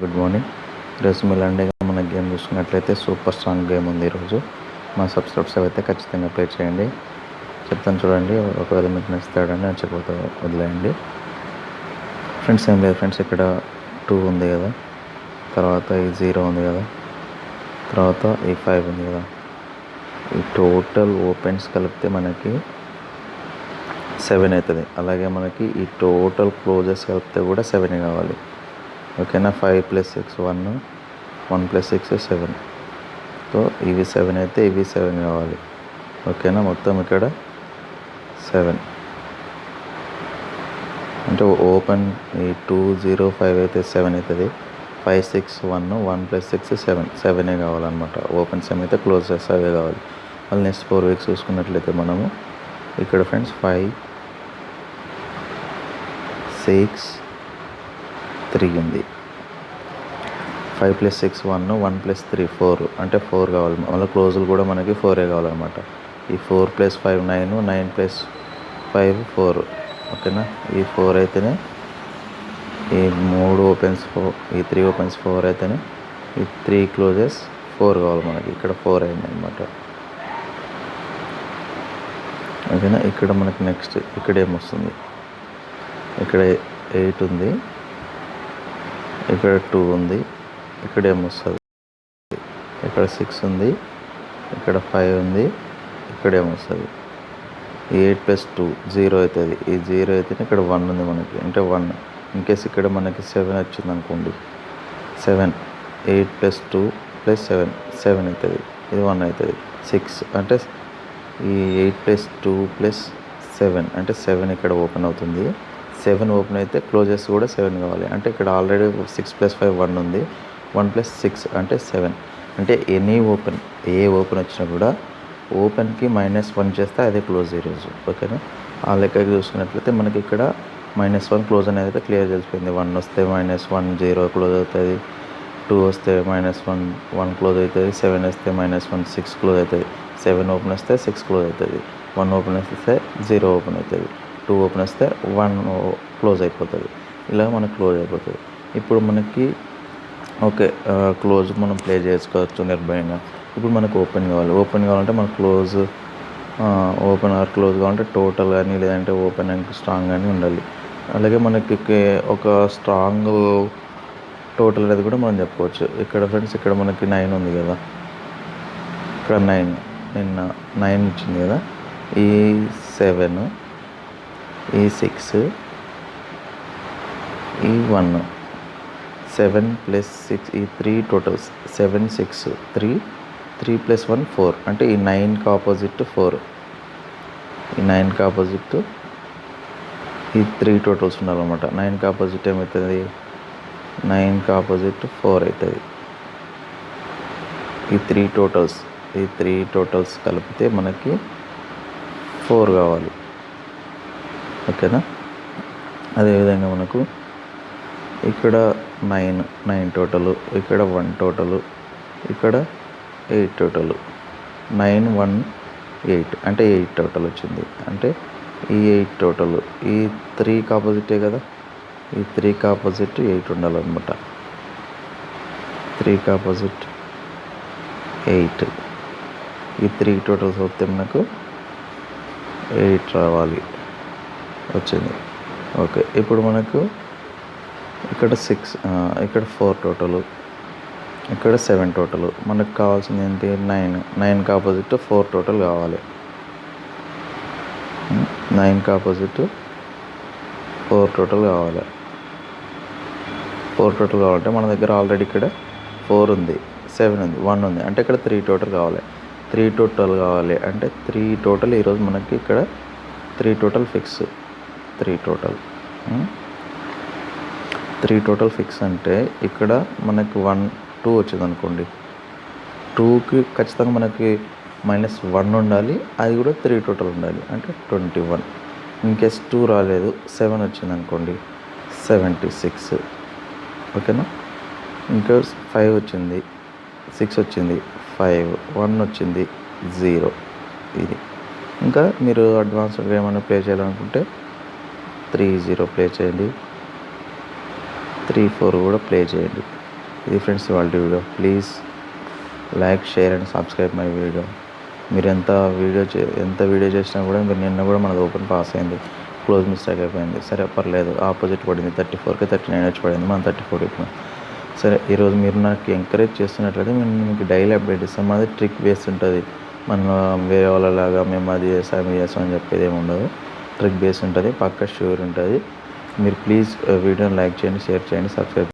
Good morning. ఈరోజు మీలాంటిగా మన game చూసుకున్నట్లయితే సూపర్ స్ట్రాంగ్ గేమ్ ఉంది. ఈరోజు మా సబ్స్క్రైబర్స్ అయితే ఖచ్చితంగా ప్లే చేయండి. చెప్తాను చూడండి, ఒకవేళ మీకు నచ్చుతాడని నచ్చకపోతే వదిలేయండి. ఫ్రెండ్స్ ఏం లేదు ఫ్రెండ్స్, ఇక్కడ 2 ఉంది కదా, తర్వాత ఈ 0 ఉంది కదా, తర్వాత ఈ 5 ఉంది కదా. ఈ టోటల్ ఓపెన్స్ కలిపితే మనకి 7 అవుతుంది. అలాగే మనకి ఈ టోటల్ క్లోజెస్ కలిపితే కూడా 7 కావాలి. ఓకేనా. 5 + 6 1, 1 + 6 7. సో ఇవి 7 అయితే ఇవి 7 కావాలి. ఓకేనా. మొత్తం ఇక్కడ 7 అంటే ఓపెన్ ఈ 2 0 5 అయితే 7 అవుతుంది. 5 6 1, 1 + 6 7, 7 కావాలన్నమాట. ఓపెన్ 7 అయితే క్లోజ్ చేస్తే అవే కావాలి. మళ్ళీ నెక్స్ట్ 4 వీక్స్ చూసుకున్నట్లయితే మనము ఇక్కడ ఫ్రెండ్స్ 5 6 3 ఉంది. 5 + 6 1, 1 + 3 4 అంటే 4 కావాలి. మళ్ళీ క్లోజులు కూడా మనకి 4 కావాలన్నమాట. ఈ 4 + 5 9, 9 + 5 4. ఓకేనా. ఈ 4 అయితేనే ఈ 3 ఓపెన్స్ 4, ఈ 3 ఓపెన్స్ 4 అయితేనే ఈ 3 క్లోజెస్ 4 కావాలి మనకి. ఇక్కడ 4 అయింది అనమాట. ఓకేనా. ఇక్కడ మనకి నెక్స్ట్ ఇక్కడ ఏమొస్తుంది, ఇక్కడ 8 ఉంది, ఇక్కడ 2 ఉంది, ఇక్కడ ఏమొస్తుంది, ఇక్కడ 6 ఉంది, ఇక్కడ 5 ఉంది, ఇక్కడ ఏమొస్తుంది. 8 + 2 0 అవుతుంది. ఈ 0 అయితేనే ఇక్కడ 1 ఉంది మనకి, అంటే 1. ఇన్కేస్ ఇక్కడ మనకి 7 వచ్చింది అనుకోండి, 7 8 + 2 + 7 7 అవుతుంది. ఇది 1 అవుతుంది. 6 అంటే ఈ 8 + 2 + 7 అంటే 7 ఇక్కడ ఓపెన్ అవుతుంది. 7 ఓపెన్ అయితే క్లోజెస్ కూడా 7 కావాలి. అంటే ఇక్కడ ఆల్రెడీ 6 + 5 1 ఉంది. 1 + 6 అంటే 7. అంటే ఎనీ ఓపెన్, ఏ ఓపెన్ వచ్చినా కూడా ఓపెన్కి -1 చేస్తే అదే క్లోజ్ ఈరోజు. ఓకేనా. ఆ లెక్కకి చూసుకున్నట్లయితే మనకి ఇక్కడ -1 క్లోజ్ అనేది అయితే క్లియర్ తెలిసిపోయింది. 1 వస్తే -1 0 క్లోజ్ అవుతుంది. 2 వస్తే -1 1 క్లోజ్ అవుతుంది. 7 వస్తే -1 6 క్లోజ్ అవుతుంది. 7 ఓపెన్ వస్తే 6 క్లోజ్ అవుతుంది. 1 ఓపెన్ వస్తే 0 ఓపెన్ అవుతుంది. 2 ఓపెన్ వస్తే 1 క్లోజ్ అయిపోతుంది. ఇలా మనకు క్లోజ్ అయిపోతుంది. ఇప్పుడు మనకి ఓకే, క్లోజ్ మనం ప్లే చేసుకోవచ్చు నిర్భయంగా. ఇప్పుడు మనకు ఓపెన్ కావాలి. ఓపెన్ కావాలంటే మనకు క్లోజ్, ఓపెన్ ఆర్ క్లోజ్ కావాలంటే టోటల్ కానీ లేదంటే ఓపెన్ అండ్ స్ట్రాంగ్ కానీ ఉండాలి. అలాగే మనకి ఒక స్ట్రాంగ్ టోటల్ అనేది కూడా మనం చెప్పుకోవచ్చు. ఇక్కడ ఫ్రెండ్స్ ఇక్కడ మనకి 9 ఉంది కదా, ఇక్కడ 9 నిన్న 9 ఇచ్చింది కదా. ఈ 7, ఈ 6, ఈ 1, 7 + 6 ఈ 3 టోటల్స్ 7 6 3 3 + 1 4 అంటే ఈ 9కి ఆపోజిట్ 4. ఈ 9కి ఆపోజిట్ ఈ 3 టోటల్స్ ఉండాలన్నమాట. 9కి ఆపోజిట్ ఏమవుతుంది, 9కి ఆపోజిట్ 4 అవుతుంది. ఈ 3 టోటల్స్ కలిపితే మనకి 4 కావాలి. ఓకేనా. అదేవిధంగా మనకు ఇక్కడ 9 టోటలు, ఇక్కడ 1 టోటలు, ఇక్కడ 8 టోటలు. 9 1 8 అంటే 8 టోటల్ వచ్చింది. అంటే ఈ 8 టోటలు ఈ 3కి ఆపోజిటే కదా, ఈ 3కి ఆపోజిట్ 8 ఉండాలన్నమాట. 3కి ఆపోజిట్ 8. ఈ 3 టోటల్స్ వస్తే మనకు 8 రావాలి, వచ్చింది. ఓకే. ఇప్పుడు మనకు ఇక్కడ 6, ఇక్కడ 4 టోటలు, ఇక్కడ 7 టోటలు. మనకు కావాల్సింది ఏంటి, 9కి ఆపోజిట్ 4 టోటల్ కావాలి. 9కి ఆపోజిట్ 4 టోటల్ కావాలి. 4 టోటల్ కావాలంటే మన దగ్గర ఆల్రెడీ ఇక్కడ 4 ఉంది, 7 ఉంది, 1 ఉంది. అంటే ఇక్కడ 3 టోటల్ కావాలి. 3 టోటల్ కావాలి అంటే 3 టోటల్ ఈరోజు మనకి ఇక్కడ 3 టోటల్ ఫిక్స్. 3 టోటల్ ఫిక్స్ అంటే ఇక్కడ మనకి 1 2 వచ్చింది అనుకోండి, 2కి ఖచ్చితంగా మనకి -1 ఉండాలి. అది కూడా 3 టోటల్ ఉండాలి, అంటే 21. ఇన్కేస్ 2 రాలేదు, 7 వచ్చింది అనుకోండి, 76. ఓకేనా. ఇంకా 5 వచ్చింది, 6 వచ్చింది, 5 1 వచ్చింది, 0. ఇది ఇంకా మీరు అడ్వాన్స్డ్గా ఏమైనా ప్లే చేయాలనుకుంటే 3 0 ప్లే చేయండి, 3 4 కూడా ప్లే చేయండి. ఇది ఫ్రెండ్స్ వాళ్ళ video. Please like, share and subscribe my video. మీరు ఎంత వీడియో చేసినా కూడా మీరు నిన్న కూడా మనది ఓపెన్ పాస్ అయింది, క్లోజ్ మిస్టేక్ అయిపోయింది. సరే పర్లేదు, ఆపోజిట్ పడింది 34కి 39 వచ్చి పడింది, మనం 34 ఇప్పుడు. సరే ఈరోజు మీరు నాకు ఎంకరేజ్ చేస్తున్నట్లయితే నేను మీకు డైలీ అప్డేట్ ఇస్తాను. మాది ట్రిక్ బేస్ ఉంటుంది. మనం వేరే వాళ్ళలాగా మేము అది చేస్తాం అని చెప్పేది ఏమి ఉండదు. ట్రిక్ బేస్ ఉంటుంది, పక్కా ష్యూర్ ఉంటుంది. మీరు ప్లీజ్ వీడియోని లైక్ చేయండి, షేర్ చేయండి, సబ్స్క్రైబ్